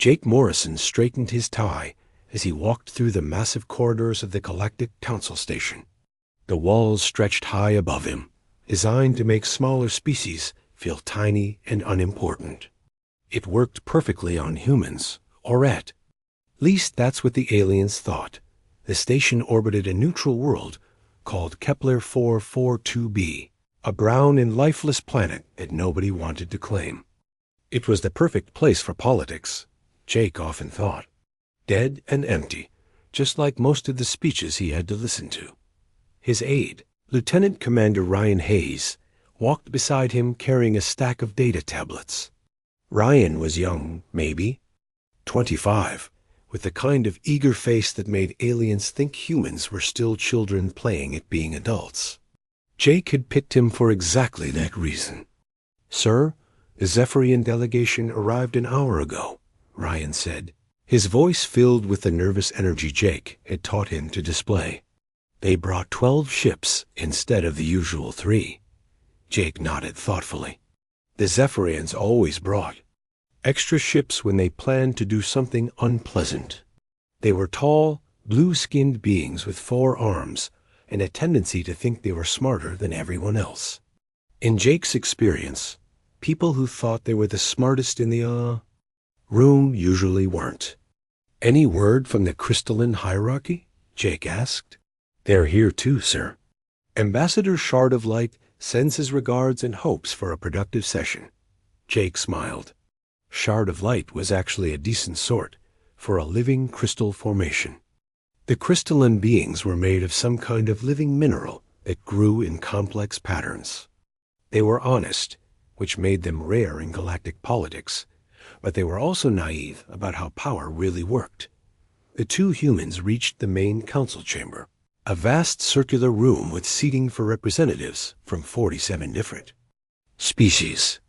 Jake Morrison straightened his tie as he walked through the massive corridors of the Galactic Council Station. The walls stretched high above him, designed to make smaller species feel tiny and unimportant. It worked perfectly on humans, or at least that's what the aliens thought. The station orbited a neutral world called Kepler 442b, a brown and lifeless planet that nobody wanted to claim. It was the perfect place for politics, Jake often thought. Dead and empty, just like most of the speeches he had to listen to. His aide, Lieutenant Commander Ryan Hayes, walked beside him carrying a stack of data tablets. Ryan was young, maybe 25, with the kind of eager face that made aliens think humans were still children playing at being adults. Jake had picked him for exactly that reason. "Sir, the Zephyrian delegation arrived an hour ago," Ryan said, his voice filled with the nervous energy Jake had taught him to display. "They brought 12 ships instead of the usual 3. Jake nodded thoughtfully. The Zephyrians always brought extra ships when they planned to do something unpleasant. They were tall, blue-skinned beings with 4 arms and a tendency to think they were smarter than everyone else. In Jake's experience, people who thought they were the smartest in the room usually weren't. "Any word from the crystalline hierarchy?" Jake asked. "They're here too, sir. Ambassador Shard of Light sends his regards and hopes for a productive session." Jake smiled. Shard of Light was actually a decent sort for a living crystal formation. The crystalline beings were made of some kind of living mineral that grew in complex patterns. They were honest, which made them rare in galactic politics, but they were also naive about how power really worked. The 2 humans reached the main council chamber, a vast circular room with seating for representatives from 47 different species.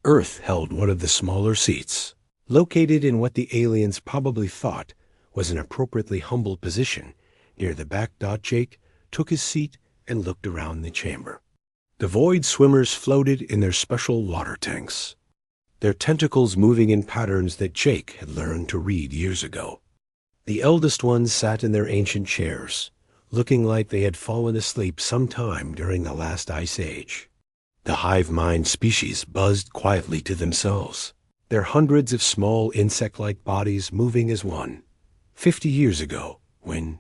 Earth held one of the smaller seats, located in what the aliens probably thought was an appropriately humble position near the back. Jake took his seat and looked around the chamber. The void swimmers floated in their special water tanks, their tentacles moving in patterns that Jake had learned to read years ago. The eldest ones sat in their ancient chairs, looking like they had fallen asleep sometime during the last ice age. The hive mind species buzzed quietly to themselves, their hundreds of small insect-like bodies moving as one. 50 years ago, when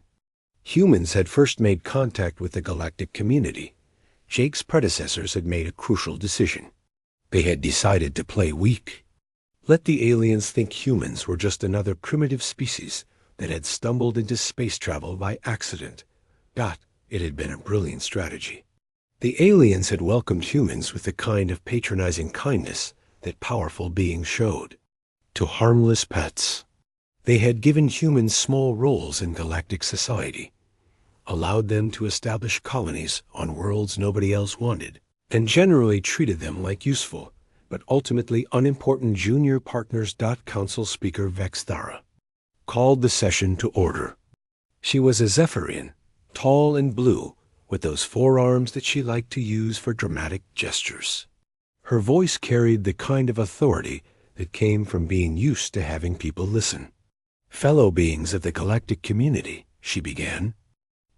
humans had first made contact with the galactic community, Jake's predecessors had made a crucial decision. They had decided to play weak. Let the aliens think humans were just another primitive species that had stumbled into space travel by accident. It had been a brilliant strategy. The aliens had welcomed humans with the kind of patronizing kindness that powerful beings showed to harmless pets. They had given humans small roles in galactic society, allowed them to establish colonies on worlds nobody else wanted, and generally treated them like useful, but ultimately unimportant junior partners. Council Speaker Vexthara called the session to order. She was a Zephyrian, tall and blue, with those 4 arms that she liked to use for dramatic gestures. Her voice carried the kind of authority that came from being used to having people listen. "Fellow beings of the galactic community," she began,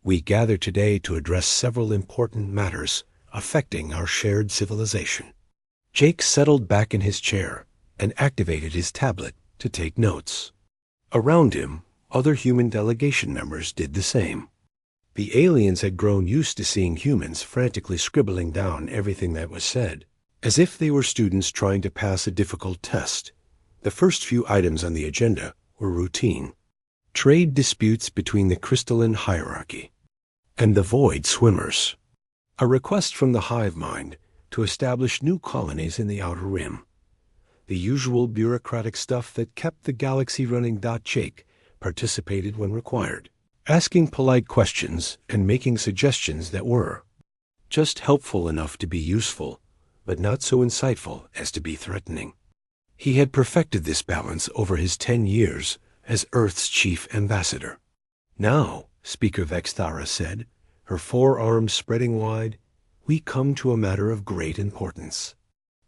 "we gather today to address several important matters affecting our shared civilization." Jake settled back in his chair and activated his tablet to take notes. Around him, other human delegation members did the same. The aliens had grown used to seeing humans frantically scribbling down everything that was said, as if they were students trying to pass a difficult test. The first few items on the agenda were routine. Trade disputes between the crystalline hierarchy and the void swimmers. A request from the hive mind to establish new colonies in the outer rim. The usual bureaucratic stuff that kept the galaxy running. Jake participated when required, asking polite questions and making suggestions that were just helpful enough to be useful, but not so insightful as to be threatening. He had perfected this balance over his 10 years as Earth's chief ambassador. "Now," Speaker Vexthara said, her 4 arms spreading wide, "we come to a matter of great importance.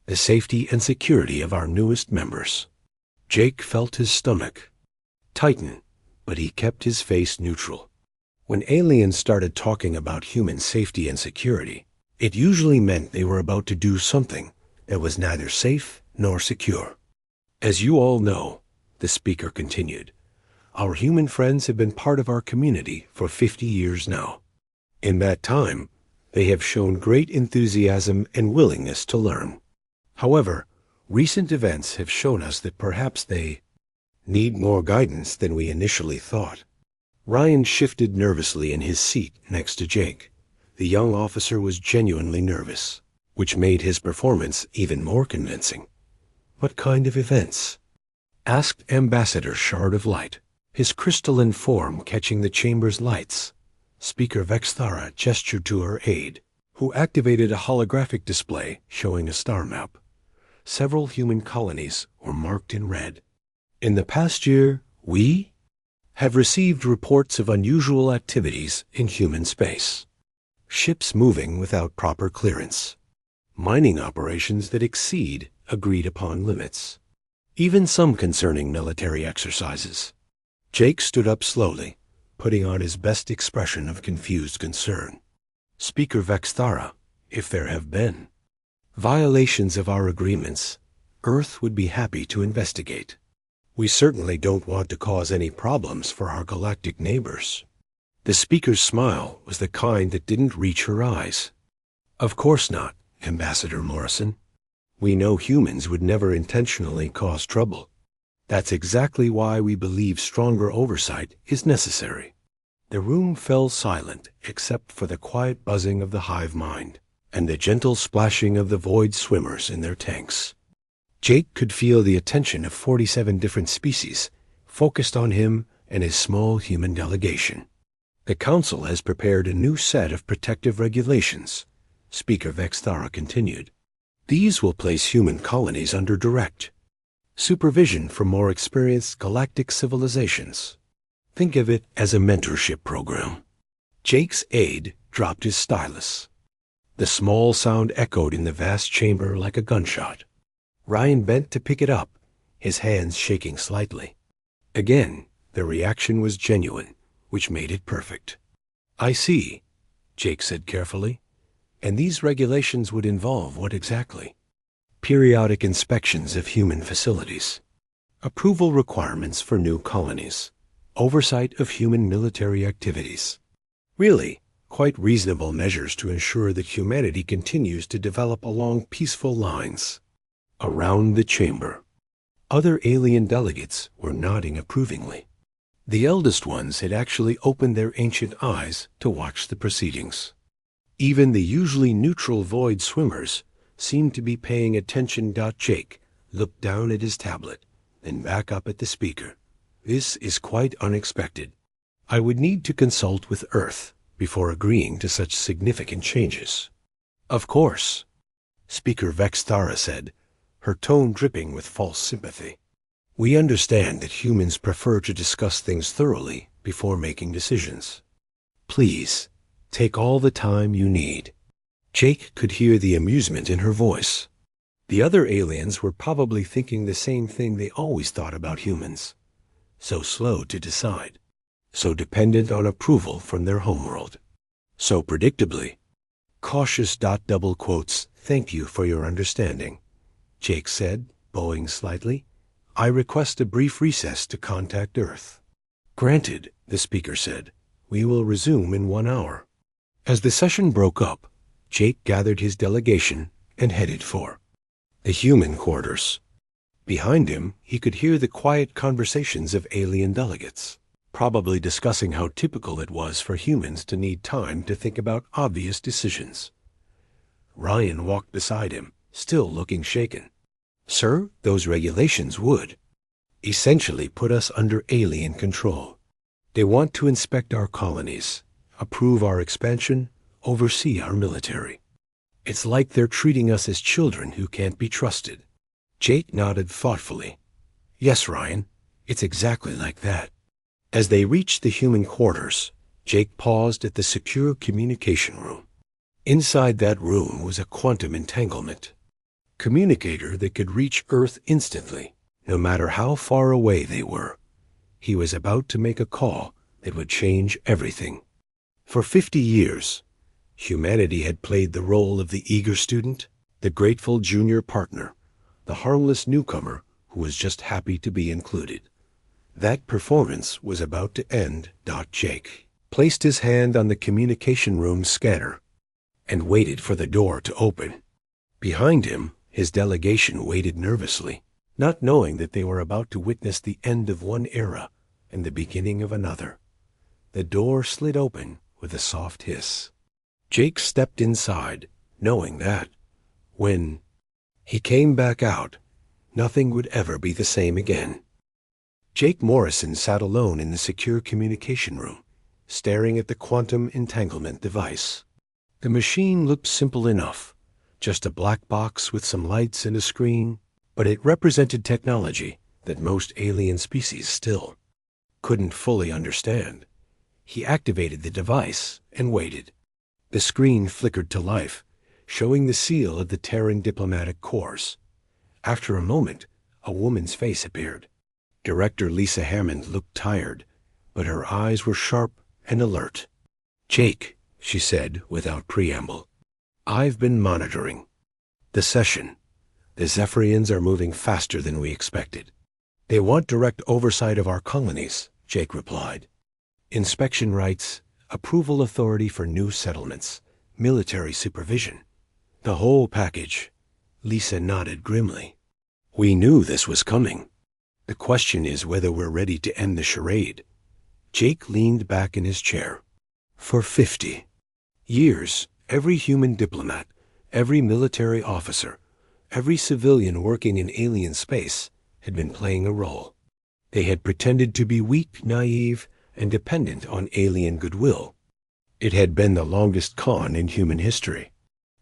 The safety and security of our newest members." Jake felt his stomach tighten, but he kept his face neutral. When aliens started talking about human safety and security, it usually meant they were about to do something that was neither safe nor secure. As you all know, the speaker continued, our human friends have been part of our community for 50 years now. In that time, they have shown great enthusiasm and willingness to learn. However, recent events have shown us that perhaps they need more guidance than we initially thought. Ryan shifted nervously in his seat next to Jake. The young officer was genuinely nervous, which made his performance even more convincing. What kind of events? Asked Ambassador Shard of Light, his crystalline form catching the chamber's lights. Speaker Vexthara gestured to her aide, who activated a holographic display showing a star map. Several human colonies were marked in red. In the past year, we have received reports of unusual activities in human space. Ships moving without proper clearance. Mining operations that exceed agreed-upon limits. Even some concerning military exercises. Jake stood up slowly, putting on his best expression of confused concern. Speaker Vexthara, if there have been violations of our agreements, Earth would be happy to investigate. We certainly don't want to cause any problems for our galactic neighbors. The speaker's smile was the kind that didn't reach her eyes. Of course not, Ambassador Morrison. We know humans would never intentionally cause trouble. That's exactly why we believe stronger oversight is necessary. The room fell silent except for the quiet buzzing of the hive mind and the gentle splashing of the void swimmers in their tanks. Jake could feel the attention of 47 different species focused on him and his small human delegation. The Council has prepared a new set of protective regulations, Speaker Vexthara continued. These will place human colonies under direct supervision from more experienced galactic civilizations. Think of it as a mentorship program. Jake's aide dropped his stylus. The small sound echoed in the vast chamber like a gunshot. Ryan bent to pick it up, his hands shaking slightly. Again, the reaction was genuine, which made it perfect. I see, Jake said carefully. And these regulations would involve what exactly? Periodic inspections of human facilities, approval requirements for new colonies, oversight of human military activities. Really, quite reasonable measures to ensure that humanity continues to develop along peaceful lines. Around the chamber, other alien delegates were nodding approvingly. The eldest ones had actually opened their ancient eyes to watch the proceedings. Even the usually neutral void swimmers seemed to be paying attention. Jake looked down at his tablet, then back up at the speaker. This is quite unexpected. I would need to consult with Earth before agreeing to such significant changes. Of course, Speaker Vexthara said, her tone dripping with false sympathy. We understand that humans prefer to discuss things thoroughly before making decisions. Please, take all the time you need. Jake could hear the amusement in her voice. The other aliens were probably thinking the same thing they always thought about humans. So slow to decide. So dependent on approval from their homeworld. So predictably. Cautious. Double quotes, thank you for your understanding, Jake said, bowing slightly. I request a brief recess to contact Earth. Granted, the speaker said. We will resume in 1 hour. As the session broke up, Jake gathered his delegation and headed for the human quarters. Behind him, he could hear the quiet conversations of alien delegates, probably discussing how typical it was for humans to need time to think about obvious decisions. Ryan walked beside him, still looking shaken. Sir, those regulations would essentially put us under alien control. They want to inspect our colonies, approve our expansion, oversee our military. It's like they're treating us as children who can't be trusted. Jake nodded thoughtfully. Yes, Ryan, it's exactly like that. As they reached the human quarters, Jake paused at the secure communication room. Inside that room was a quantum entanglement communicator that could reach Earth instantly, no matter how far away they were. He was about to make a call that would change everything. For 50 years, humanity had played the role of the eager student, the grateful junior partner, the harmless newcomer who was just happy to be included. That performance was about to end. Jake placed his hand on the communication room scanner and waited for the door to open. Behind him, his delegation waited nervously, not knowing that they were about to witness the end of one era and the beginning of another. The door slid open with a soft hiss. Jake stepped inside, knowing that, when he came back out, nothing would ever be the same again. Jake Morrison sat alone in the secure communication room, staring at the quantum entanglement device. The machine looked simple enough, just a black box with some lights and a screen, but it represented technology that most alien species still couldn't fully understand. He activated the device and waited. The screen flickered to life, showing the seal of the Terran diplomatic corps. After a moment, a woman's face appeared. Director Lisa Hammond looked tired, but her eyes were sharp and alert. "Jake," she said without preamble, "I've been monitoring the session. The Zephyrians are moving faster than we expected." "They want direct oversight of our colonies," Jake replied. "Inspection rights, approval authority for new settlements, military supervision. The whole package." Lisa nodded grimly. "We knew this was coming. The question is whether we're ready to end the charade." Jake leaned back in his chair. For 50 years, every human diplomat, every military officer, every civilian working in alien space had been playing a role. They had pretended to be weak, naive, and dependent on alien goodwill. It had been the longest con in human history.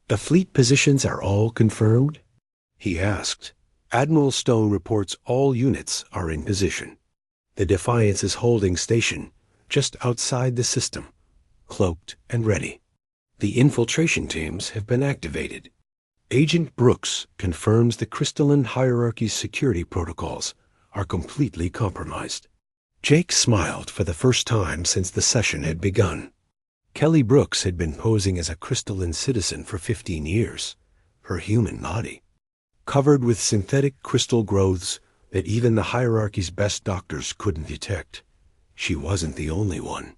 "The fleet positions are all confirmed?" he asked. "Admiral Stone reports all units are in position. The Defiance is holding station just outside the system, cloaked and ready. The infiltration teams have been activated. Agent Brooks confirms the crystalline hierarchy's security protocols are completely compromised." Jake smiled for the first time since the session had begun. Kelly Brooks had been posing as a crystalline citizen for 15 years, her human body covered with synthetic crystal growths that even the hierarchy's best doctors couldn't detect. She wasn't the only one.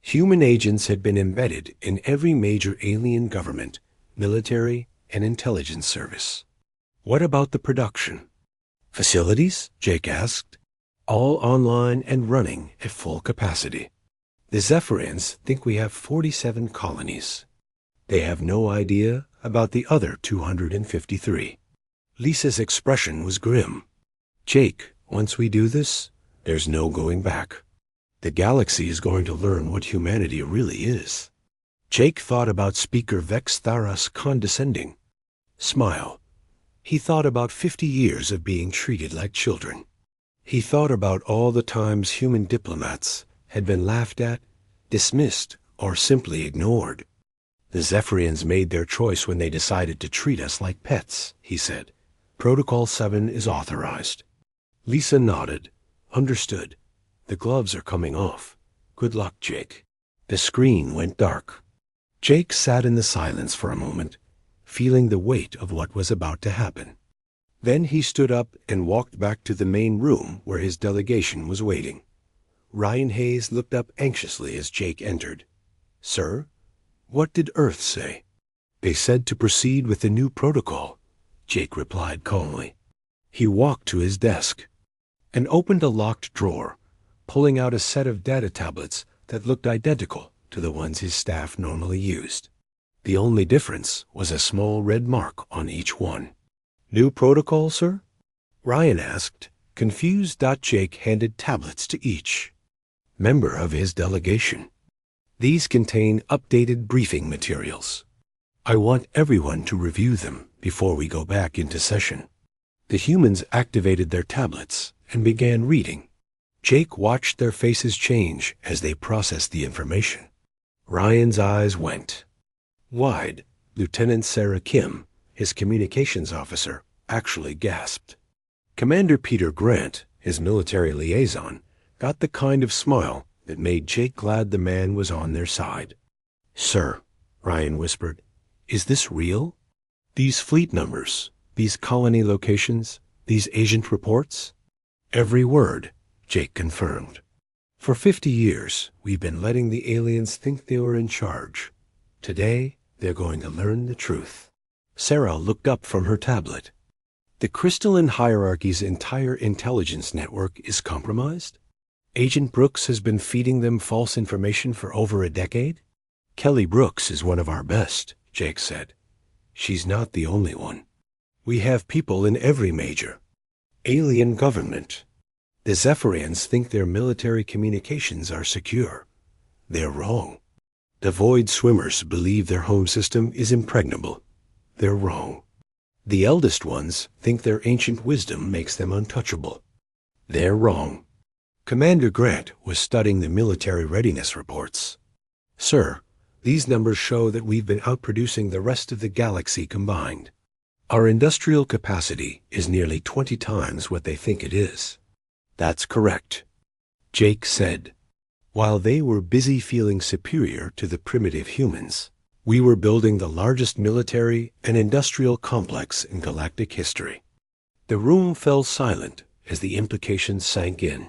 Human agents had been embedded in every major alien government, military, and intelligence service. "What about the production facilities?" Jake asked. "All online and running at full capacity. The Zephyrians think we have 47 colonies. They have no idea about the other 253. Lisa's expression was grim. "Jake, once we do this, there's no going back. The galaxy is going to learn what humanity really is." Jake thought about Speaker Vex Tharas' condescending smile. He thought about 50 years of being treated like children. He thought about all the times human diplomats had been laughed at, dismissed, or simply ignored. "The Zephyrians made their choice when they decided to treat us like pets," he said. "Protocol 7 is authorized." Lisa nodded. "Understood. The gloves are coming off. Good luck, Jake." The screen went dark. Jake sat in the silence for a moment, feeling the weight of what was about to happen. Then he stood up and walked back to the main room where his delegation was waiting. Ryan Hayes looked up anxiously as Jake entered. "Sir, what did Earth say?" "They said to proceed with the new protocol," Jake replied calmly. He walked to his desk and opened a locked drawer, pulling out a set of data tablets that looked identical to the ones his staff normally used. The only difference was a small red mark on each one. "New protocol, sir?" Ryan asked, confused. Jake handed tablets to each member of his delegation. "These contain updated briefing materials. I want everyone to review them before we go back into session." The humans activated their tablets and began reading. Jake watched their faces change as they processed the information. Ryan's eyes went wide. Lieutenant Sarah Kim, his communications officer, actually gasped. Commander Peter Grant, his military liaison, got the kind of smile that made Jake glad the man was on their side. "Sir," Ryan whispered, "is this real? These fleet numbers, these colony locations, these agent reports?" "Every word," Jake confirmed. "For 50 years, we've been letting the aliens think they were in charge. Today, they're going to learn the truth." Sarah looked up from her tablet. "The crystalline hierarchy's entire intelligence network is compromised? Agent Brooks has been feeding them false information for over a decade?" "Kelly Brooks is one of our best," Jake said. "She's not the only one. We have people in every major alien government. The Zephyrians think their military communications are secure. They're wrong. The Void Swimmers believe their home system is impregnable. They're wrong. The eldest ones think their ancient wisdom makes them untouchable. They're wrong." Commander Grant was studying the military readiness reports. "Sir, these numbers show that we've been outproducing the rest of the galaxy combined. Our industrial capacity is nearly 20 times what they think it is." "That's correct," Jake said. "While they were busy feeling superior to the primitive humans, we were building the largest military and industrial complex in galactic history." The room fell silent as the implications sank in.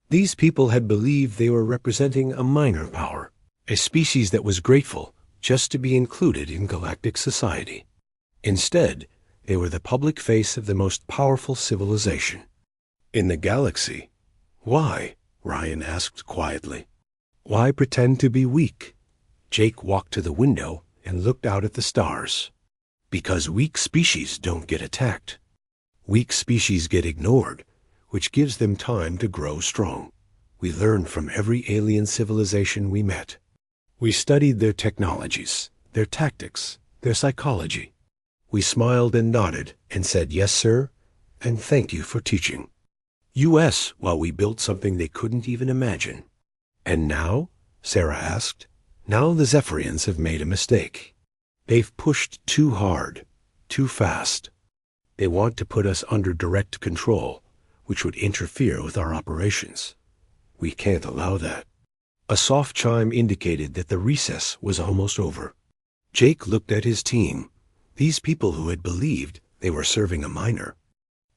These people had believed they were representing a minor power, a species that was grateful just to be included in galactic society. Instead, they were the public face of the most powerful civilization in the galaxy. "Why?" Ryan asked quietly. "Why pretend to be weak?" Jake walked to the window and looked out at the stars. "Because weak species don't get attacked. Weak species get ignored, which gives them time to grow strong. We learned from every alien civilization we met. We studied their technologies, their tactics, their psychology. We smiled and nodded and said, 'Yes, sir,' and 'Thank you for teaching.' U.S. while we built something they couldn't even imagine." "And now?" Sarah asked. "Now the Zephyrians have made a mistake. They've pushed too hard, too fast. They want to put us under direct control, which would interfere with our operations. We can't allow that." A soft chime indicated that the recess was almost over. Jake looked at his team, these people who had believed they were serving a minor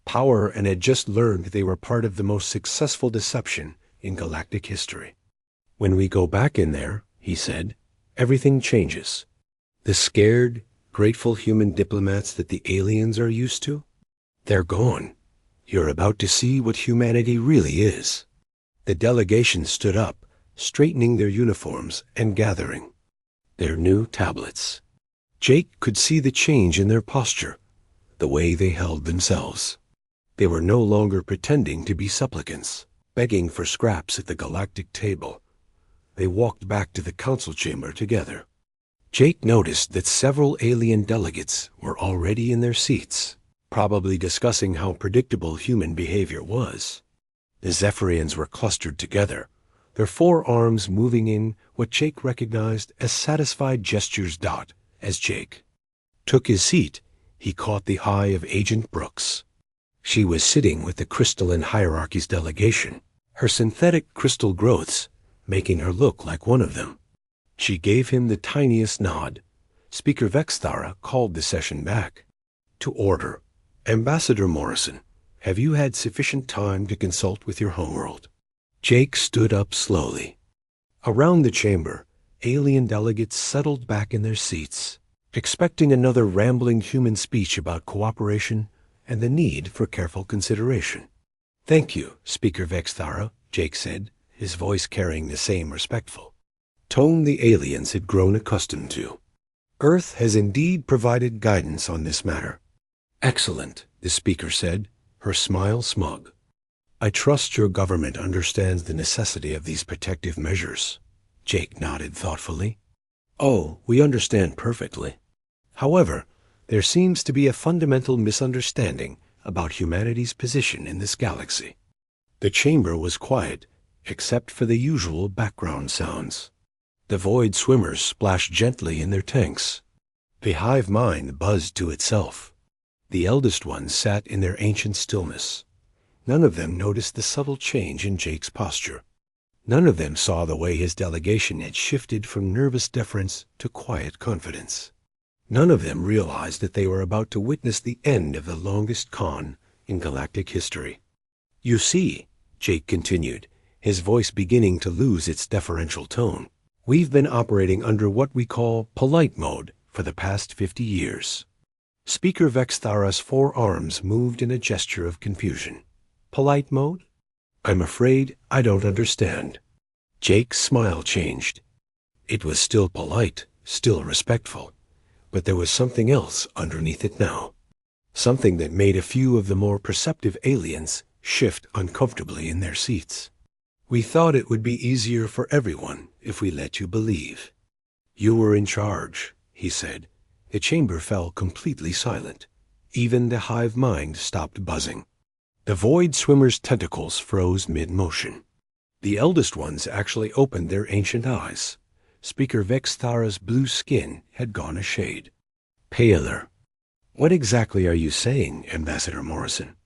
power and had just learned they were part of the most successful deception in galactic history. "When we go back in there," he said, "everything changes. The scared, grateful human diplomats that the aliens are used to, they're gone. You're about to see what humanity really is." The delegation stood up, straightening their uniforms and gathering their new tablets. Jake could see the change in their posture, the way they held themselves. They were no longer pretending to be supplicants, begging for scraps at the galactic table. They walked back to the council chamber together. Jake noticed that several alien delegates were already in their seats, probably discussing how predictable human behavior was. The Zephyrians were clustered together, their forearms moving in what Jake recognized as satisfied gestures. As Jake took his seat, he caught the eye of Agent Brooks. She was sitting with the crystalline hierarchy's delegation, her synthetic crystal growths making her look like one of them. She gave him the tiniest nod. Speaker Vexthara called the session back. "To order. Ambassador Morrison, have you had sufficient time to consult with your homeworld?" Jake stood up slowly. Around the chamber, alien delegates settled back in their seats, expecting another rambling human speech about cooperation and the need for careful consideration. "Thank you, Speaker Vexthara," Jake said, his voice carrying the same respectful tone the aliens had grown accustomed to. "Earth has indeed provided guidance on this matter." "Excellent," the speaker said, her smile smug. "I trust your government understands the necessity of these protective measures." Jake nodded thoughtfully. "Oh, we understand perfectly. However, there seems to be a fundamental misunderstanding about humanity's position in this galaxy." The chamber was quiet, except for the usual background sounds. The Void Swimmers splashed gently in their tanks. The hive mind buzzed to itself. The eldest ones sat in their ancient stillness, None of them noticed the subtle change in Jake's posture. None of them saw the way his delegation had shifted from nervous deference to quiet confidence. None of them realized that they were about to witness the end of the longest con in galactic history. "You see," Jake continued, his voice beginning to lose its deferential tone, "we've been operating under what we call polite mode for the past 50 years. Speaker Vexthara's 4 arms moved in a gesture of confusion. "Polite mode? I'm afraid I don't understand." Jake's smile changed. It was still polite, still respectful, but there was something else underneath it now. Something that made a few of the more perceptive aliens shift uncomfortably in their seats. "We thought it would be easier for everyone if we let you believe. You were in charge," he said. The chamber fell completely silent. Even the hive mind stopped buzzing. The void swimmer's tentacles froze mid-motion. The eldest ones actually opened their ancient eyes. Speaker Vexthara's blue skin had gone a shade paler. "What exactly are you saying, Ambassador Morrison?"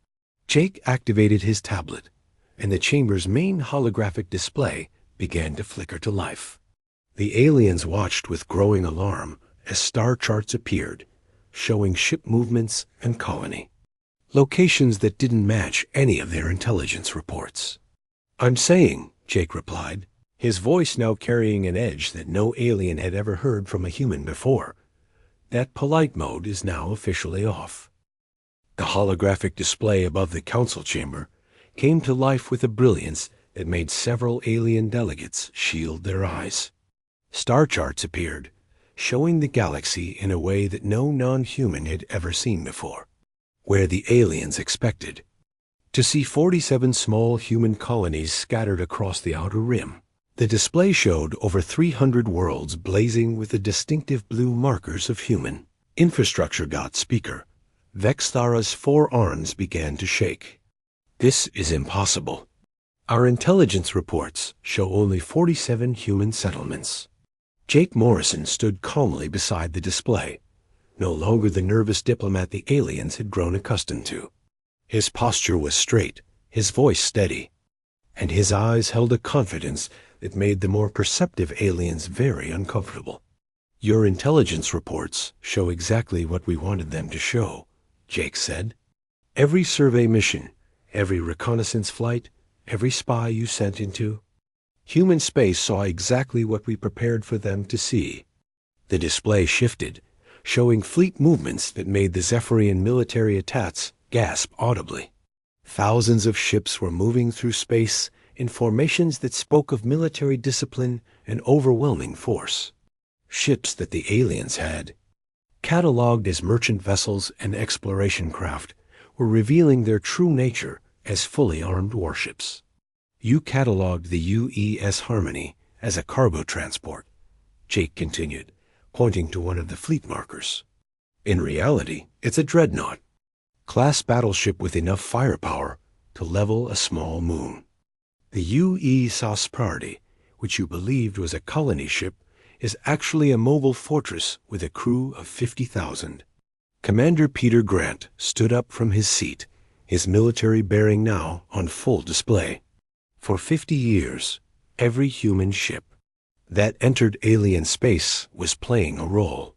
Jake activated his tablet, and the chamber's main holographic display began to flicker to life. The aliens watched with growing alarm as star charts appeared, showing ship movements and colony. Locations that didn't match any of their intelligence reports. "I'm saying," Jake replied, his voice now carrying an edge that no alien had ever heard from a human before, "that polite mode is now officially off." The holographic display above the council chamber came to life with a brilliance that made several alien delegates shield their eyes. Star charts appeared, showing the galaxy in a way that no non-human had ever seen before, where the aliens expected to see 47 small human colonies scattered across the outer rim. The display showed over 300 worlds blazing with the distinctive blue markers of human infrastructure. Speaker Vexthara's 4 arms began to shake. "This is impossible. Our intelligence reports show only 47 human settlements." Jake Morrison stood calmly beside the display, no longer the nervous diplomat the aliens had grown accustomed to. His posture was straight, his voice steady, and his eyes held a confidence that made the more perceptive aliens very uncomfortable. "Your intelligence reports show exactly what we wanted them to show," Jake said. "Every survey mission, every reconnaissance flight, every spy you sent into human space saw exactly what we prepared for them to see." The display shifted, showing fleet movements that made the Zephyrian military atats gasp audibly. Thousands of ships were moving through space in formations that spoke of military discipline and overwhelming force. Ships that the aliens had cataloged as merchant vessels and exploration craft were revealing their true nature as fully armed warships. "You cataloged the UES Harmony as a cargo transport," Jake continued, pointing to one of the fleet markers. "In reality, it's a dreadnought class battleship with enough firepower to level a small moon. The UES Prosperity, which you believed was a colony ship, is actually a mobile fortress with a crew of 50,000. Commander Peter Grant stood up from his seat, his military bearing now on full display. "For 50 years, every human ship that entered alien space was playing a role.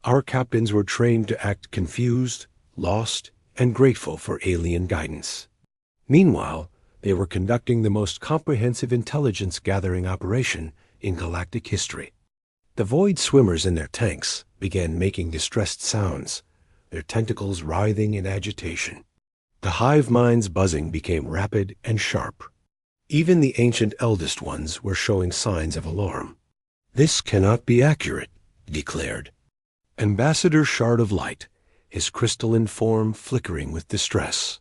Our captains were trained to act confused, lost, and grateful for alien guidance. Meanwhile, they were conducting the most comprehensive intelligence-gathering operation in galactic history." The void swimmers in their tanks began making distressed sounds, their tentacles writhing in agitation. The hive mind's buzzing became rapid and sharp. Even the ancient eldest ones were showing signs of alarm. "This cannot be accurate," he declared. Ambassador Shard of Light, his crystalline form flickering with distress.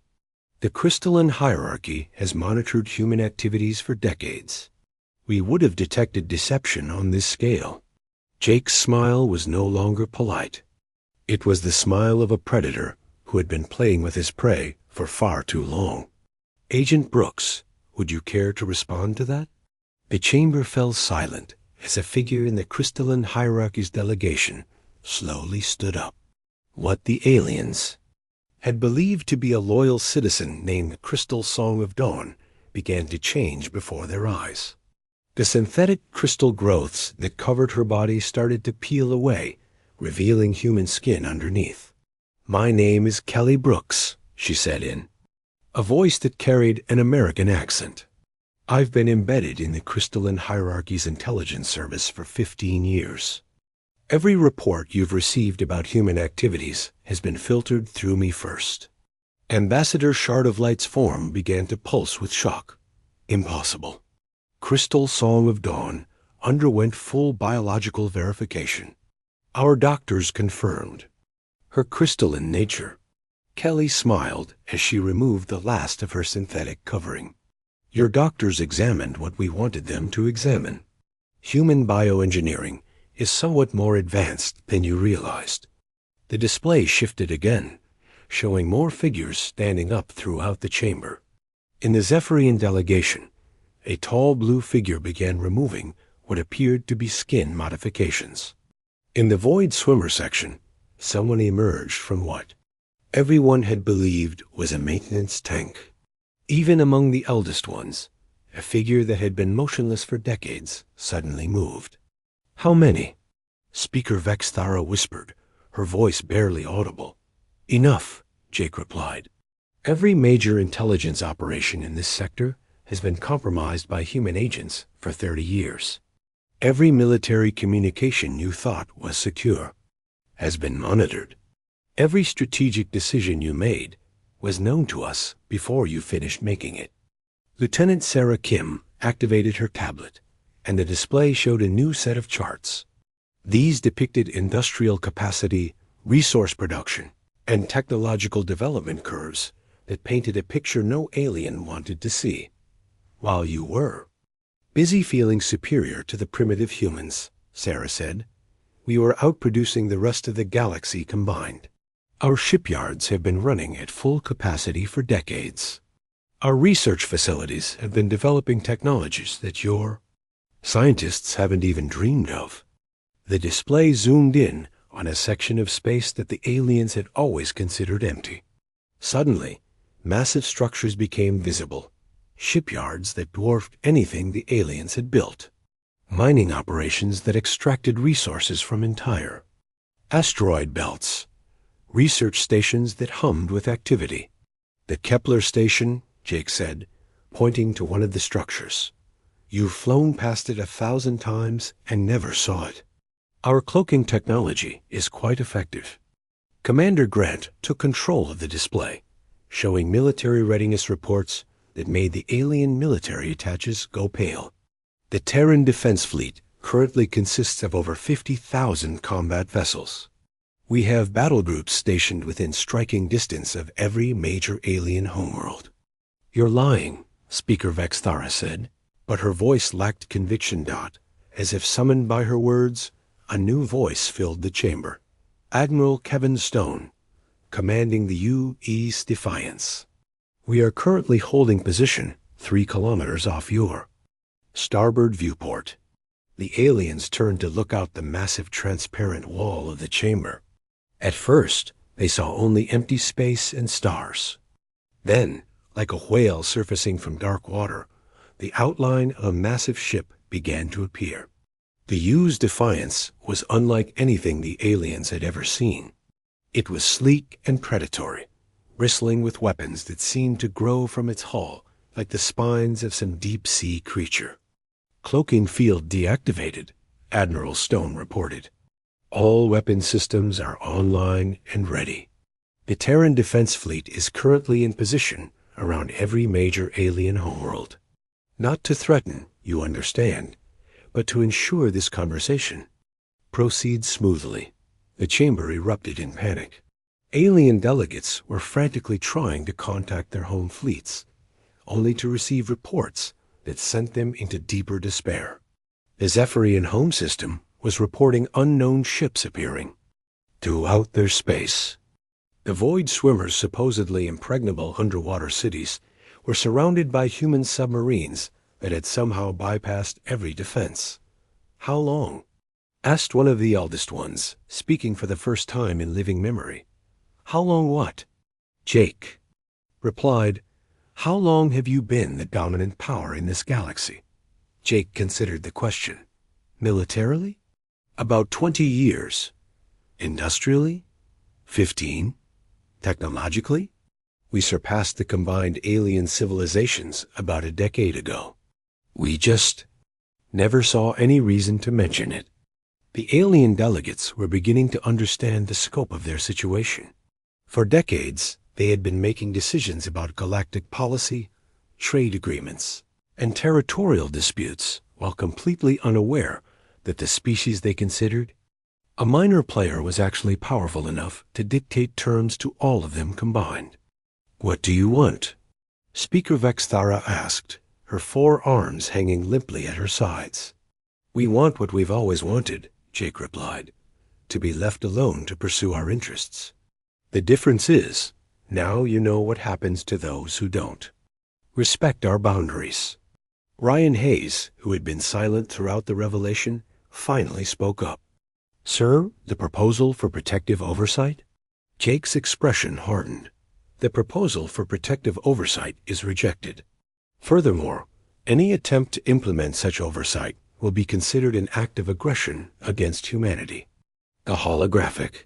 "The crystalline hierarchy has monitored human activities for decades. We would have detected deception on this scale." Jake's smile was no longer polite. It was the smile of a predator who had been playing with his prey for far too long. "Agent Brooks, would you care to respond to that?" The chamber fell silent as a figure in the crystalline hierarchy's delegation slowly stood up. "What the aliens had believed to be a loyal citizen named Crystal Song of Dawn, began to change before their eyes. The synthetic crystal growths that covered her body started to peel away, revealing human skin underneath. "My name is Kelly Brooks," she said in a voice that carried an American accent. "I've been embedded in the Crystalline Hierarchy's intelligence service for 15 years. Every report you've received about human activities has been filtered through me first." Ambassador Shard of Light's form began to pulse with shock. Impossible. Crystal Song of Dawn underwent full biological verification. Our doctors confirmed her crystalline nature. Kelly smiled as she removed the last of her synthetic covering. "Your doctors examined what we wanted them to examine. Human bioengineering is somewhat more advanced than you realized." The display shifted again, showing more figures standing up throughout the chamber. In the Zephyrian delegation, a tall blue figure began removing what appeared to be skin modifications. In the Void Swimmer section, someone emerged from what everyone had believed was a maintenance tank. Even among the eldest ones, a figure that had been motionless for decades suddenly moved. "How many?" Speaker Vexthara whispered, her voice barely audible. "Enough," Jake replied. "Every major intelligence operation in this sector has been compromised by human agents for 30 years. Every military communication you thought was secure has been monitored. Every strategic decision you made was known to us before you finished making it." Lieutenant Sarah Kim activated her tablet, and the display showed a new set of charts. These depicted industrial capacity, resource production, and technological development curves that painted a picture no alien wanted to see. "While you were busy feeling superior to the primitive humans," Sarah said, "we were outproducing the rest of the galaxy combined. Our shipyards have been running at full capacity for decades. Our research facilities have been developing technologies that your scientists haven't even dreamed of." The display zoomed in on a section of space that the aliens had always considered empty. Suddenly, massive structures became visible, shipyards that dwarfed anything the aliens had built, mining operations that extracted resources from entire asteroid belts, research stations that hummed with activity. "The Kepler station," Jake said, pointing to one of the structures. "You've flown past it 1,000 times and never saw it. Our cloaking technology is quite effective." Commander Grant took control of the display, showing military readiness reports that made the alien military attaches go pale. The Terran Defense Fleet currently consists of over 50,000 combat vessels. We have battle groups stationed within striking distance of every major alien homeworld. "You're lying," Speaker Vexthara said, but her voice lacked conviction. As if summoned by her words, a new voice filled the chamber. "Admiral Kevin Stone, commanding the U.E.'s Defiance. We are currently holding position 3 kilometers off your starboard viewport." The aliens turned to look out the massive transparent wall of the chamber. At first, they saw only empty space and stars. Then, like a whale surfacing from dark water, the outline of a massive ship began to appear. The U's Defiance was unlike anything the aliens had ever seen. It was sleek and predatory, bristling with weapons that seemed to grow from its hull like the spines of some deep-sea creature. "Cloaking field deactivated," Admiral Stone reported. "All weapon systems are online and ready. The Terran Defense Fleet is currently in position around every major alien homeworld. Not to threaten, you understand, but to ensure this conversation proceeds smoothly." The chamber erupted in panic. Alien delegates were frantically trying to contact their home fleets, only to receive reports that sent them into deeper despair. The Zephyrian home system was reporting unknown ships appearing throughout their space. The Void Swimmers' supposedly impregnable underwater cities were surrounded by human submarines that had somehow bypassed every defense. "How long?" asked one of the eldest ones, speaking for the first time in living memory. "How long what?" Jake replied, "How long have you been the dominant power in this galaxy?" Jake considered the question. "Militarily? About 20 years. Industrially? 15. Technologically? We surpassed the combined alien civilizations about a decade ago. We just never saw any reason to mention it." The alien delegates were beginning to understand the scope of their situation. For decades, they had been making decisions about galactic policy, trade agreements, and territorial disputes while completely unaware that the species they considered, a minor player, was actually powerful enough to dictate terms to all of them combined. "What do you want?" Speaker Vexthara asked, her 4 arms hanging limply at her sides. "We want what we've always wanted," Jake replied, "to be left alone to pursue our interests. The difference is, now you know what happens to those who don't. Respect our boundaries." Ryan Hayes, who had been silent throughout the revelation, finally spoke up. "Sir, the proposal for protective oversight?" Jake's expression hardened. "The proposal for protective oversight is rejected. Furthermore, any attempt to implement such oversight will be considered an act of aggression against humanity." The holographic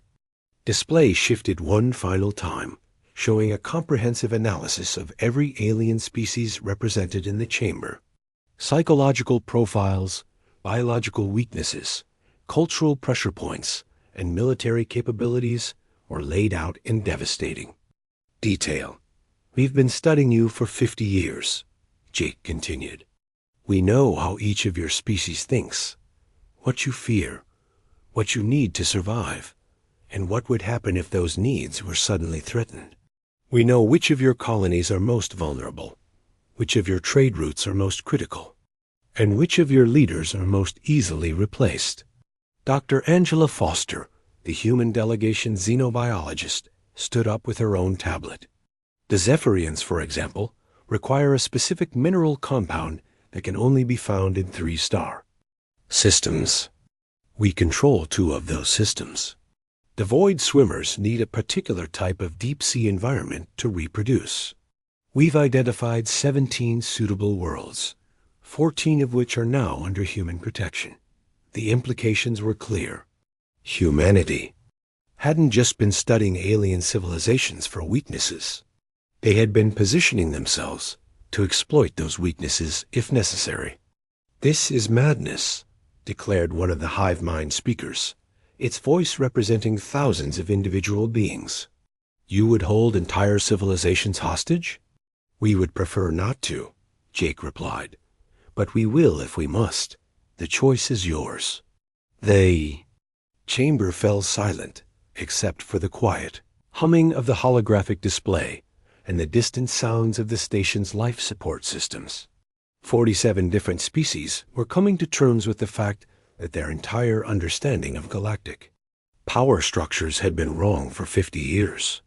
display shifted one final time, showing a comprehensive analysis of every alien species represented in the chamber. Psychological profiles, biological weaknesses, cultural pressure points, and military capabilities were laid out in devastating detail. "We've been studying you for 50 years, Jake continued. "We know how each of your species thinks, what you fear, what you need to survive, and what would happen if those needs were suddenly threatened. We know which of your colonies are most vulnerable, which of your trade routes are most critical, and which of your leaders are most easily replaced." Dr. Angela Foster, the human delegation xenobiologist, stood up with her own tablet. "The Zephyrians, for example, require a specific mineral compound that can only be found in 3-star systems. We control 2 of those systems. The void swimmers need a particular type of deep-sea environment to reproduce. We've identified 17 suitable worlds, 14 of which are now under human protection." The implications were clear. Humanity hadn't just been studying alien civilizations for weaknesses. They had been positioning themselves to exploit those weaknesses if necessary. "This is madness," declared one of the hive mind speakers, its voice representing thousands of individual beings. "You would hold entire civilizations hostage?" "We would prefer not to," Jake replied. "But we will if we must. The choice is yours." The chamber fell silent, except for the quiet humming of the holographic display and the distant sounds of the station's life support systems. 47 different species were coming to terms with the fact that their entire understanding of galactic power structures had been wrong for 50 years.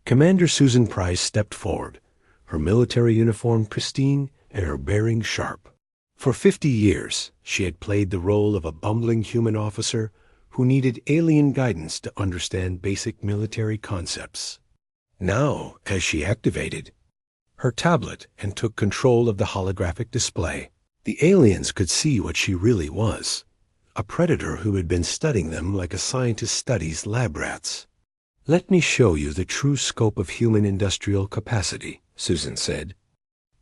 Commander Susan Price stepped forward, her military uniform pristine and her bearing sharp. For 50 years, she had played the role of a bumbling human officer who needed alien guidance to understand basic military concepts. Now, as she activated her tablet and took control of the holographic display, the aliens could see what she really was, a predator who had been studying them like a scientist studies lab rats. "Let me show you the true scope of human industrial capacity," Susan said,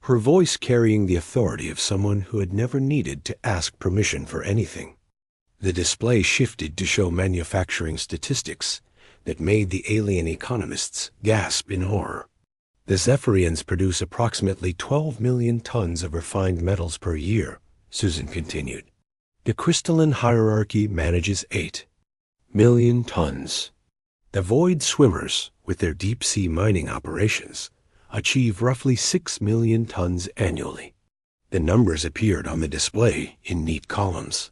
her voice carrying the authority of someone who had never needed to ask permission for anything. The display shifted to show manufacturing statistics that made the alien economists gasp in horror. "The Zephyrians produce approximately 12 million tons of refined metals per year," Susan continued. "The crystalline hierarchy manages 8 million tons. The void swimmers, with their deep-sea mining operations, achieve roughly 6 million tons annually." The numbers appeared on the display in neat columns.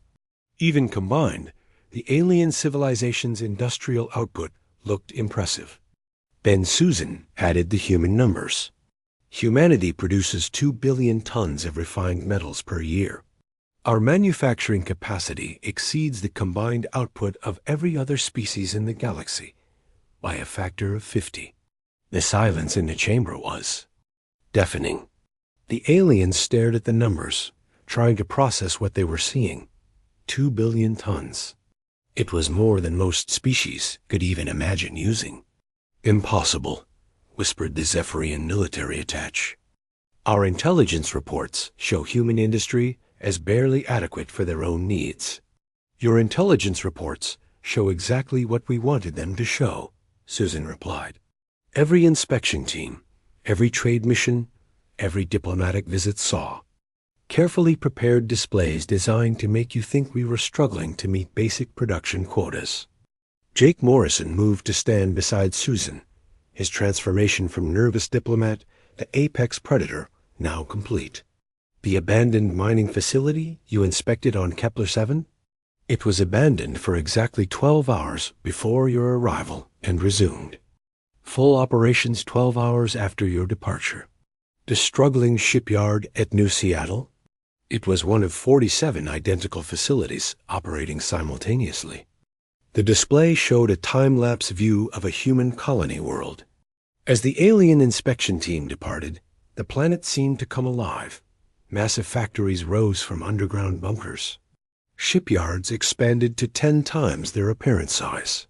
Even combined, the alien civilization's industrial output looked impressive. Then Susan added the human numbers. "Humanity produces 2 billion tons of refined metals per year. Our manufacturing capacity exceeds the combined output of every other species in the galaxy by a factor of 50. The silence in the chamber was deafening. The aliens stared at the numbers, trying to process what they were seeing. 2 billion tons. It was more than most species could even imagine using. Impossible, whispered the Zephyrian military attach. Our intelligence reports show human industry as barely adequate for their own needs. Your intelligence reports show exactly what we wanted them to show, Susan replied. Every inspection team, every trade mission, every diplomatic visit saw carefully prepared displays designed to make you think we were struggling to meet basic production quotas. Jake Morrison moved to stand beside Susan, his transformation from nervous diplomat to apex predator now complete. The abandoned mining facility you inspected on Kepler-7? It was abandoned for exactly 12 hours before your arrival and resumed. Full operations 12 hours after your departure. The struggling shipyard at New Seattle? It was one of 47 identical facilities operating simultaneously. The display showed a time-lapse view of a human colony world. As the alien inspection team departed, the planet seemed to come alive. Massive factories rose from underground bunkers. Shipyards expanded to 10 times their apparent size.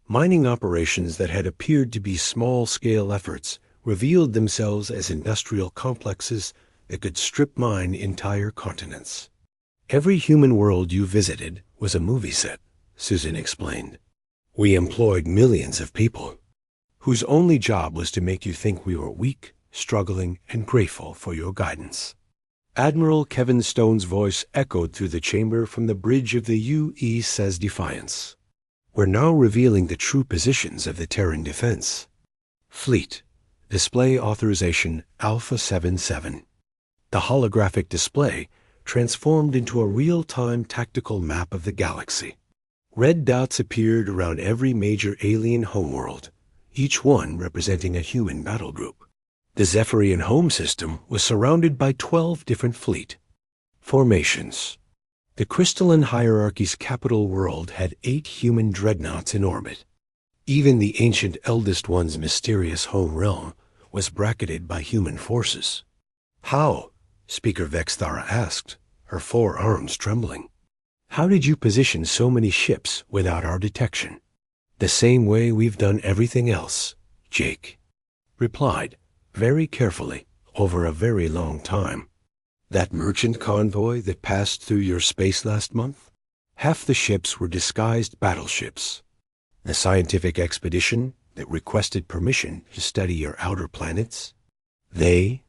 Mining operations that had appeared to be small-scale efforts revealed themselves as industrial complexes that could strip mine entire continents. Every human world you visited was a movie set, Susan explained. We employed millions of people whose only job was to make you think we were weak, struggling, and grateful for your guidance. Admiral Kevin Stone's voice echoed through the chamber from the bridge of the USS Defiance. We're now revealing the true positions of the Terran defense. Fleet. Display authorization Alpha 77. The holographic display transformed into a real-time tactical map of the galaxy. Red dots appeared around every major alien homeworld, each one representing a human battle group. The Zephyrian home system was surrounded by 12 different fleet formations. The crystalline hierarchy's capital world had 8 human dreadnoughts in orbit. Even the ancient Eldest One's mysterious home realm was bracketed by human forces. How? Speaker Vexthara asked, her 4 arms trembling. How did you position so many ships without our detection? The same way we've done everything else, Jake replied, very carefully, over a very long time. That merchant convoy that passed through your space last month? Half the ships were disguised battleships. The scientific expedition that requested permission to study your outer planets? They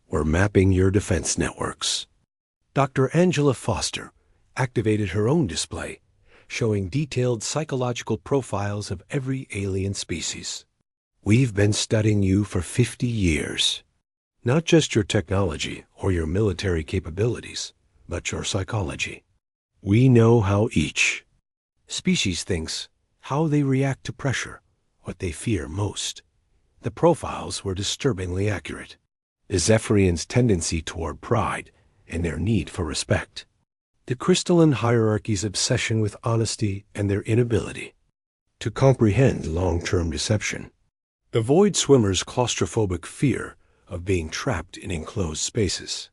were mapping your defense networks. Dr. Angela Foster activated her own display, showing detailed psychological profiles of every alien species. We've been studying you for 50 years. Not just your technology or your military capabilities, but your psychology. We know how each species thinks, how they react to pressure, what they fear most. The profiles were disturbingly accurate. The Zephyrians' tendency toward pride and their need for respect. The crystalline hierarchy's obsession with honesty and their inability to comprehend long-term deception. The void swimmer's claustrophobic fear of being trapped in enclosed spaces.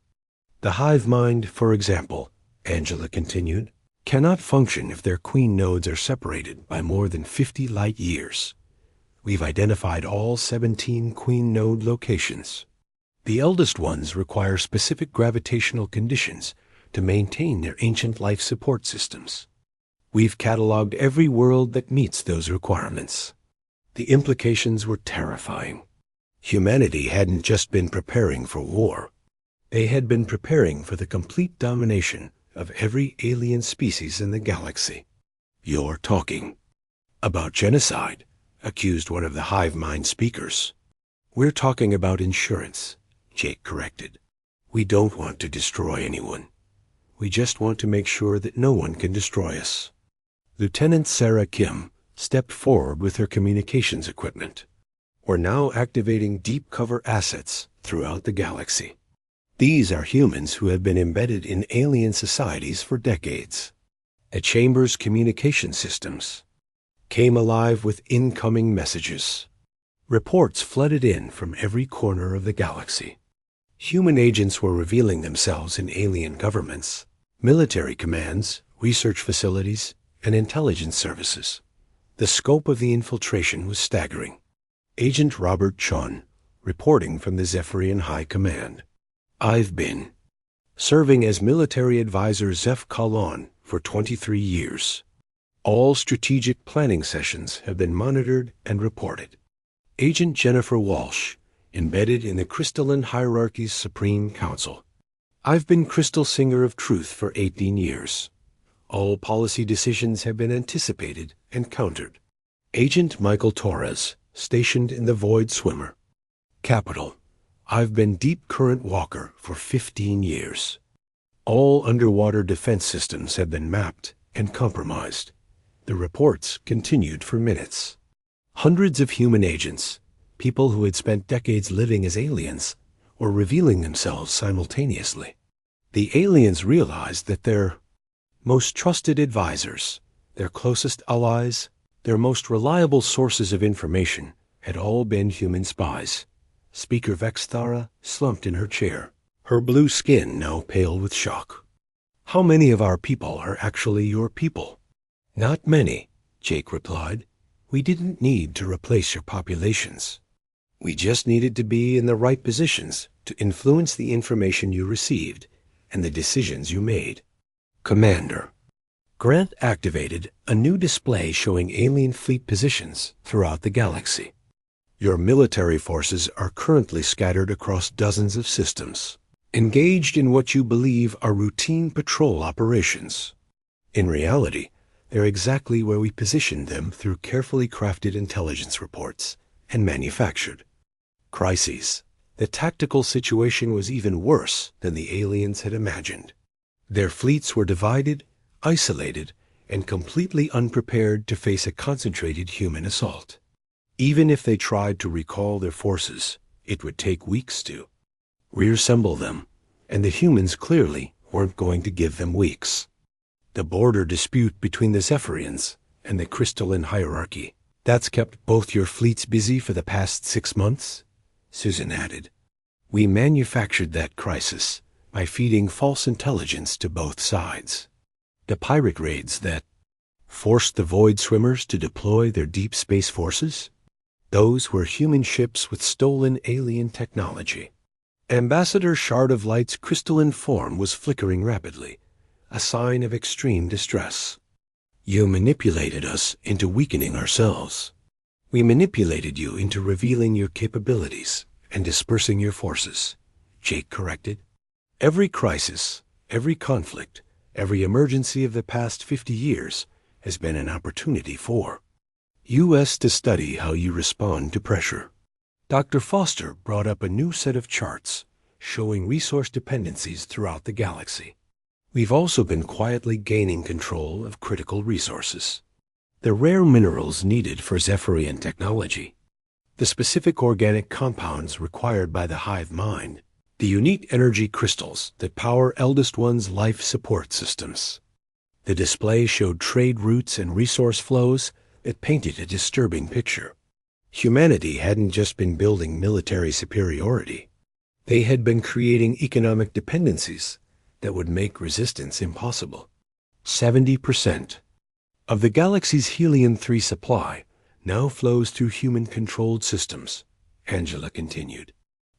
The hive mind, for example, Angela continued, cannot function if their queen nodes are separated by more than 50 light years. We've identified all 17 queen node locations. The eldest ones require specific gravitational conditions to maintain their ancient life support systems. We've cataloged every world that meets those requirements. The implications were terrifying. Humanity hadn't just been preparing for war. They had been preparing for the complete domination of every alien species in the galaxy. You're talking about genocide, accused one of the hive mind speakers. We're talking about insurance, Jake corrected. We don't want to destroy anyone. We just want to make sure that no one can destroy us. Lieutenant Sarah Kim stepped forward with her communications equipment. We're now activating deep cover assets throughout the galaxy. These are humans who have been embedded in alien societies for decades. The chamber's communication systems came alive with incoming messages. Reports flooded in from every corner of the galaxy. Human agents were revealing themselves in alien governments, military commands, research facilities, and intelligence services. The scope of the infiltration was staggering. Agent Robert Chun, reporting from the Zephyrian High Command. I've been serving as military advisor Zeph Kalon for 23 years. All strategic planning sessions have been monitored and reported. Agent Jennifer Walsh, embedded in the Crystalline Hierarchy's Supreme Council. I've been Crystal Singer of Truth for 18 years. All policy decisions have been anticipated and countered. Agent Michael Torres, stationed in the Void Swimmer. Capital. I've been Deep Current Walker for 15 years. All underwater defense systems have been mapped and compromised. The reports continued for minutes. Hundreds of human agents, people who had spent decades living as aliens, were revealing themselves simultaneously. The aliens realized that their most trusted advisors, their closest allies, their most reliable sources of information had all been human spies. Speaker Vexthara slumped in her chair, her blue skin now pale with shock. How many of our people are actually your people? Not many, Jake replied. We didn't need to replace your populations. We just needed to be in the right positions to influence the information you received and the decisions you made. Commander. Grant activated a new display showing alien fleet positions throughout the galaxy. Your military forces are currently scattered across dozens of systems, engaged in what you believe are routine patrol operations. In reality, they're exactly where we positioned them through carefully crafted intelligence reports and manufactured. Crises. The tactical situation was even worse than the aliens had imagined. Their fleets were divided, isolated, and completely unprepared to face a concentrated human assault. Even if they tried to recall their forces, it would take weeks to reassemble them, and the humans clearly weren't going to give them weeks. The border dispute between the Zephyrians and the Crystalline Hierarchy, that's kept both your fleets busy for the past 6 months? Susan added. We manufactured that crisis by feeding false intelligence to both sides. The pirate raids that forced the Void Swimmers to deploy their deep space forces? Those were human ships with stolen alien technology. Ambassador Shard of Light's crystalline form was flickering rapidly, a sign of extreme distress. You manipulated us into weakening ourselves. We manipulated you into revealing your capabilities and dispersing your forces, Jake corrected. Every crisis, every conflict, every emergency of the past 50 years has been an opportunity for U.S. to study how you respond to pressure. Dr. Foster brought up a new set of charts showing resource dependencies throughout the galaxy. We've also been quietly gaining control of critical resources. The rare minerals needed for Zephyrian technology, the specific organic compounds required by the hive mind, the unique energy crystals that power Eldest One's life support systems. The display showed trade routes and resource flows that painted a disturbing picture. Humanity hadn't just been building military superiority. They had been creating economic dependencies that would make resistance impossible. 70% of the galaxy's Helium-3 supply now flows through human-controlled systems, Angela continued.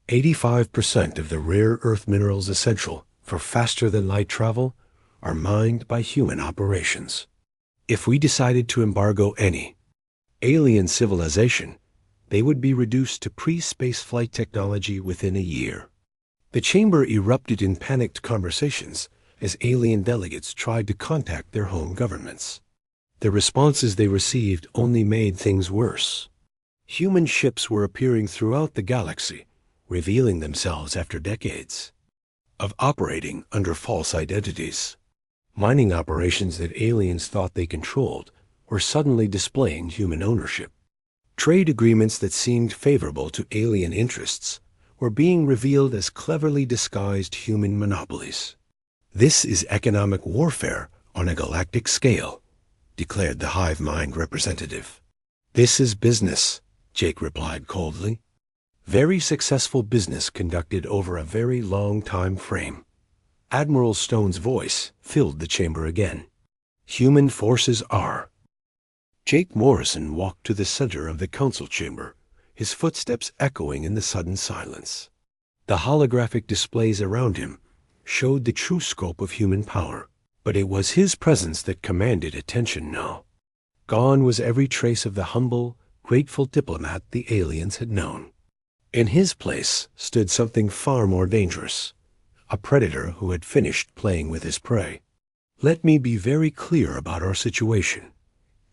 85% of the rare earth minerals essential for faster-than-light travel are mined by human operations. If we decided to embargo any alien civilization, they would be reduced to pre-space flight technology within a year. The chamber erupted in panicked conversations as alien delegates tried to contact their home governments. The responses they received only made things worse. Human ships were appearing throughout the galaxy, revealing themselves after decades of operating under false identities. Mining operations that aliens thought they controlled were suddenly displaying human ownership. Trade agreements that seemed favorable to alien interests were being revealed as cleverly disguised human monopolies. This is economic warfare on a galactic scale, declared the hive mind representative. This is business, Jake replied coldly. Very successful business conducted over a very long time frame. Admiral Stone's voice filled the chamber again. Human forces are. Jake Morrison walked to the center of the council chamber, his footsteps echoing in the sudden silence. The holographic displays around him showed the true scope of human power, but it was his presence that commanded attention now. Gone was every trace of the humble, grateful diplomat the aliens had known. In his place stood something far more dangerous, a predator who had finished playing with his prey. Let me be very clear about our situation,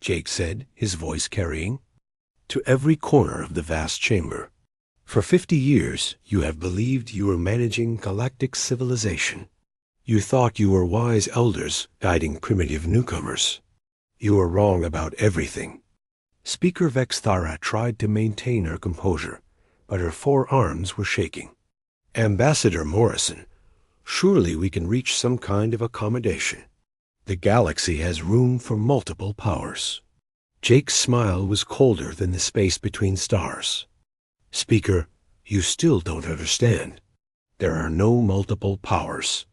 Jake said, his voice carrying to every corner of the vast chamber. For 50 years, you have believed you were managing galactic civilization. You thought you were wise elders guiding primitive newcomers. You were wrong about everything. Speaker Vexthara tried to maintain her composure, but her forearms were shaking. Ambassador Morrison, surely we can reach some kind of accommodation. The galaxy has room for multiple powers. Jake's smile was colder than the space between stars. Speaker, you still don't understand. There are no multiple powers.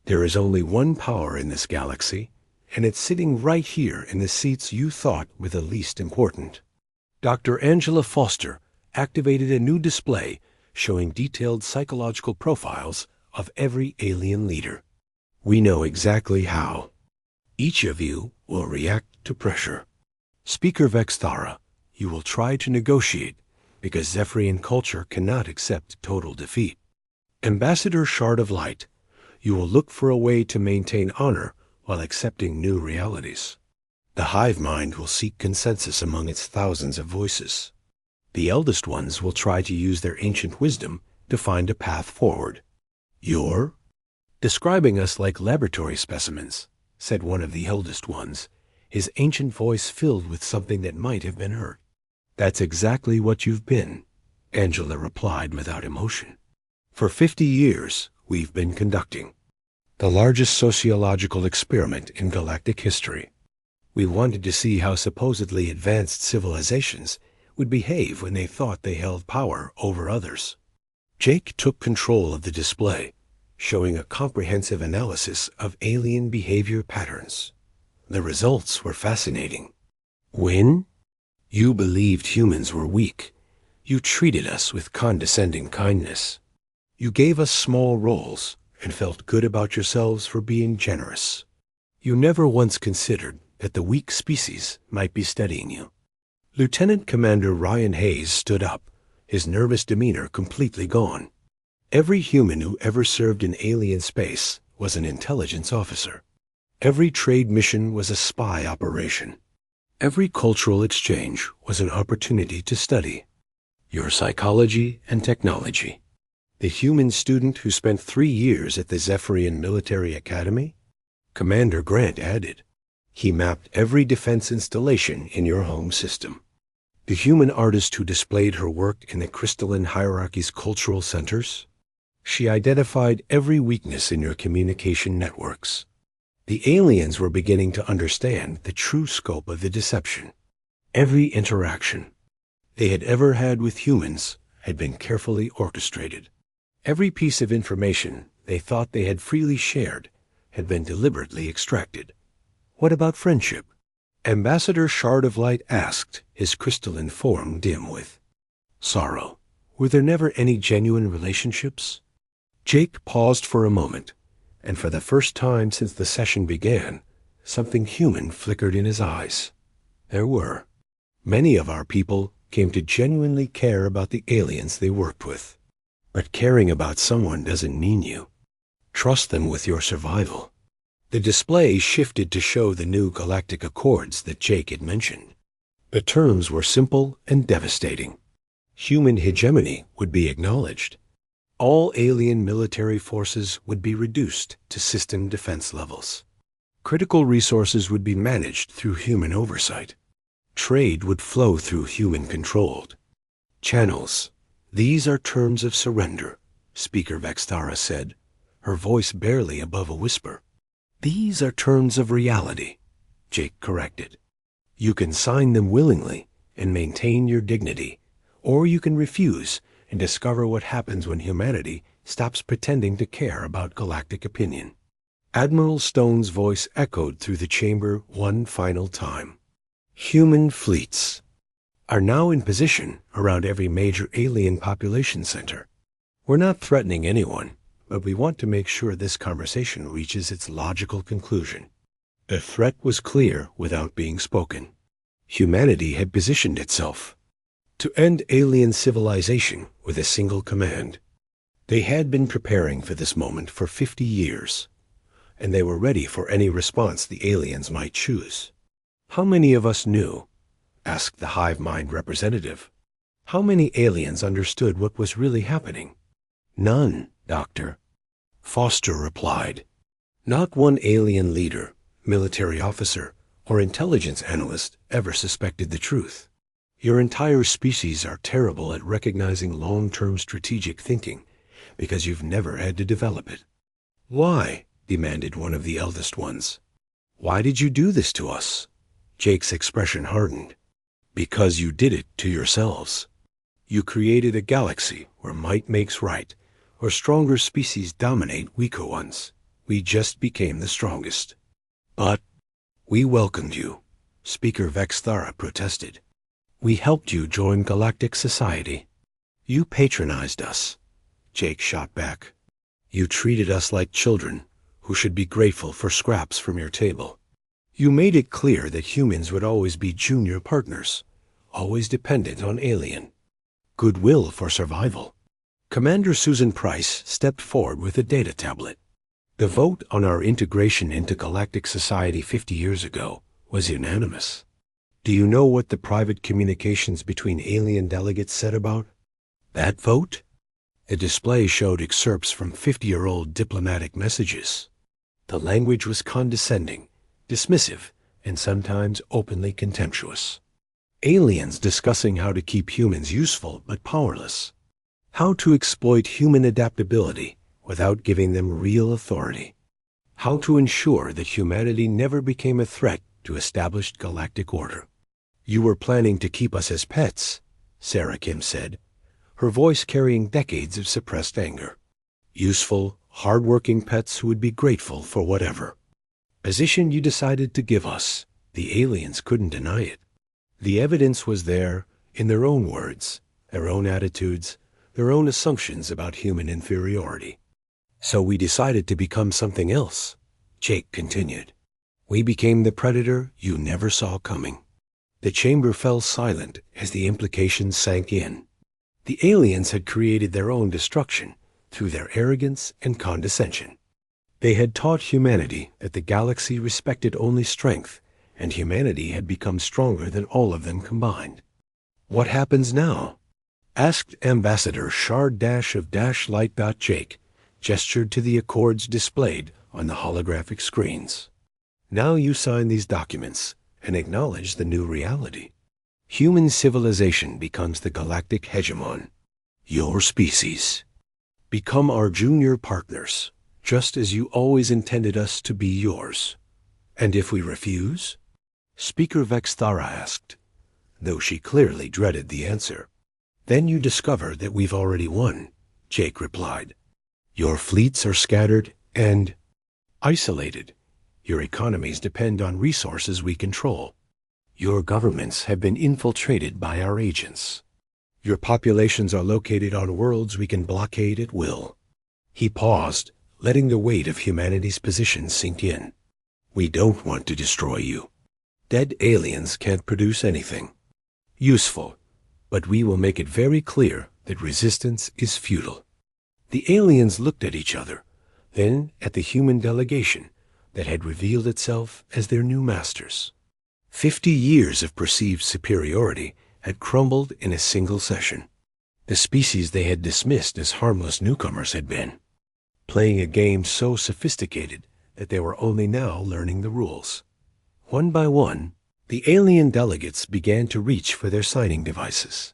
There is only one power in this galaxy, and it's sitting right here in the seats you thought were the least important. Dr. Angela Foster activated a new display showing detailed psychological profiles of every alien leader. We know exactly how. Each of you will react to pressure. Speaker Vexthara, you will try to negotiate because Zephyrian culture cannot accept total defeat. Ambassador Shard of Light, you will look for a way to maintain honor while accepting new realities. The hive mind will seek consensus among its thousands of voices. The eldest ones will try to use their ancient wisdom to find a path forward. You're describing us like laboratory specimens, said one of the eldest ones, his ancient voice filled with something that might have been hurt. That's exactly what you've been, Angela replied without emotion. For 50 years, we've been conducting the largest sociological experiment in galactic history. We wanted to see how supposedly advanced civilizations would behave when they thought they held power over others. Jake took control of the display, showing a comprehensive analysis of alien behavior patterns. The results were fascinating. When you believed humans were weak, you treated us with condescending kindness. You gave us small roles and felt good about yourselves for being generous. You never once considered that the weak species might be studying you. Lieutenant Commander Ryan Hayes stood up, his nervous demeanor completely gone. Every human who ever served in alien space was an intelligence officer. Every trade mission was a spy operation. Every cultural exchange was an opportunity to study your psychology and technology. The human student who spent 3 years at the Zephyrian Military Academy? Commander Grant added, he mapped every defense installation in your home system. The human artist who displayed her work in the crystalline hierarchy's cultural centers? She identified every weakness in your communication networks. The aliens were beginning to understand the true scope of the deception. Every interaction they had ever had with humans had been carefully orchestrated. Every piece of information they thought they had freely shared had been deliberately extracted. What about friendship? Ambassador Shard of Light asked, his crystalline form dim with sorrow. Were there never any genuine relationships? Jake paused for a moment, and for the first time since the session began, something human flickered in his eyes. There were. Many of our people came to genuinely care about the aliens they worked with. But caring about someone doesn't mean you trust them with your survival. The display shifted to show the new galactic accords that Jake had mentioned. The terms were simple and devastating. Human hegemony would be acknowledged. All alien military forces would be reduced to system defense levels. Critical resources would be managed through human oversight. Trade would flow through human-controlled channels. These are terms of surrender, Speaker Vexthara said, her voice barely above a whisper. These are terms of reality, Jake corrected. You can sign them willingly and maintain your dignity Or you can refuse and discover what happens when humanity stops pretending to care about galactic opinion. Admiral Stone's voice echoed through the chamber one final time. Human fleets are now in position around every major alien population center. We're not threatening anyone, but we want to make sure this conversation reaches its logical conclusion. The threat was clear without being spoken. Humanity had positioned itself to end alien civilization with a single command. They had been preparing for this moment for 50 years, and they were ready for any response the aliens might choose. How many of us knew? Asked the hive mind representative. How many aliens understood what was really happening? None, Doctor. Foster replied. Not one alien leader, military officer, or intelligence analyst ever suspected the truth. Your entire species are terrible at recognizing long-term strategic thinking because you've never had to develop it. Why? Demanded one of the eldest ones. Why did you do this to us? Jake's expression hardened. Because you did it to yourselves. You created a galaxy where might makes right, where stronger species dominate weaker ones. We just became the strongest. But we welcomed you, Speaker Vexthara protested. We helped you join galactic society. You patronized us, Jake shot back. You treated us like children who should be grateful for scraps from your table. You made it clear that humans would always be junior partners, always dependent on alien. Goodwill for survival. Commander Susan Price stepped forward with a data tablet. The vote on our integration into galactic society 50 years ago was unanimous. Do you know what the private communications between alien delegates said about that vote? A display showed excerpts from 50-year-old diplomatic messages. The language was condescending, dismissive, and sometimes openly contemptuous. Aliens discussing how to keep humans useful but powerless. How to exploit human adaptability without giving them real authority. How to ensure that humanity never became a threat to established galactic order. You were planning to keep us as pets, Sarah Kim said, her voice carrying decades of suppressed anger. Useful, hard-working pets who would be grateful for whatever position you decided to give us. The aliens couldn't deny it. The evidence was there in their own words, their own attitudes, their own assumptions about human inferiority. So we decided to become something else, Jake continued. We became the predator you never saw coming. The chamber fell silent as the implications sank in. The aliens had created their own destruction through their arrogance and condescension. They had taught humanity that the galaxy respected only strength, and humanity had become stronger than all of them combined. What happens now? Asked Ambassador Shard-of-Light. Jake gestured to the accords displayed on the holographic screens. Now you sign these documents and acknowledge the new reality. Human civilization becomes the galactic hegemon. Your species. Become our junior partners, just as you always intended us to be yours. And if we refuse? Speaker Vexthara asked, though she clearly dreaded the answer. Then you discover that we've already won, Jake replied. Your fleets are scattered and isolated. Your economies depend on resources we control. Your governments have been infiltrated by our agents. Your populations are located on worlds we can blockade at will. He paused, letting the weight of humanity's position sink in. We don't want to destroy you. Dead aliens can't produce anything useful, but we will make it very clear that resistance is futile. The aliens looked at each other, then at the human delegation that had revealed itself as their new masters. 50 years of perceived superiority had crumbled in a single session. The species they had dismissed as harmless newcomers had been playing a game so sophisticated that they were only now learning the rules. One by one, the alien delegates began to reach for their signing devices.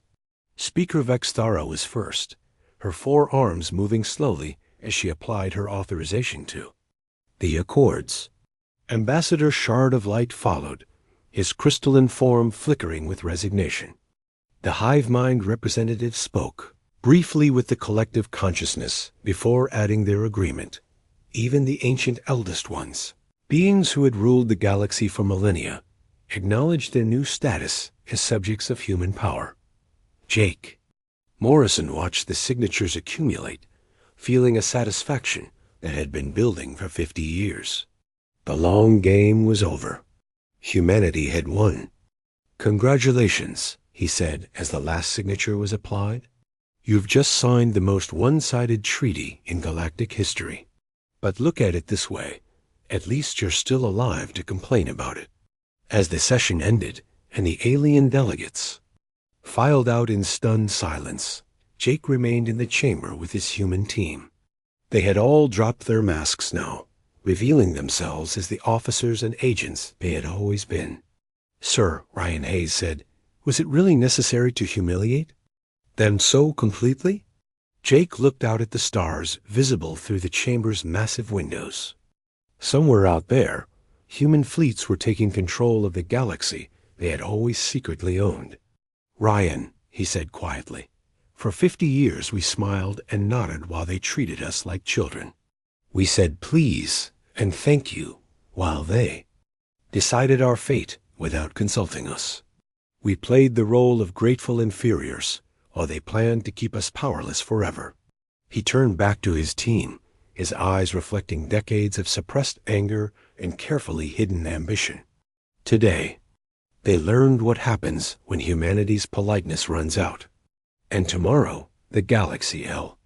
Speaker Vexthara was first, her 4 arms moving slowly as she applied her authorization to the accords. Ambassador Shard of Light followed, his crystalline form flickering with resignation. The hive mind representative spoke, briefly with the collective consciousness before adding their agreement. Even the ancient eldest ones, beings who had ruled the galaxy for millennia, acknowledged their new status as subjects of human power. Jake. Morrison watched the signatures accumulate, feeling a satisfaction that had been building for 50 years. The long game was over. Humanity had won. "Congratulations," he said as the last signature was applied. "You've just signed the most one-sided treaty in galactic history. But look at it this way, at least you're still alive to complain about it." As the session ended and the alien delegates filed out in stunned silence, Jake remained in the chamber with his human team. They had all dropped their masks now, revealing themselves as the officers and agents they had always been. "Sir," Ryan Hayes said, "was it really necessary to humiliate them so completely?" Jake looked out at the stars visible through the chamber's massive windows. Somewhere out there, human fleets were taking control of the galaxy they had always secretly owned. "Ryan," he said quietly, "for 50 years we smiled and nodded while they treated us like children. We said please and thank you while they decided our fate without consulting us. We played the role of grateful inferiors, or they planned to keep us powerless forever." He turned back to his team, his eyes reflecting decades of suppressed anger and carefully hidden ambition. Today, they learned what happens when humanity's politeness runs out. And tomorrow, the galaxy, L,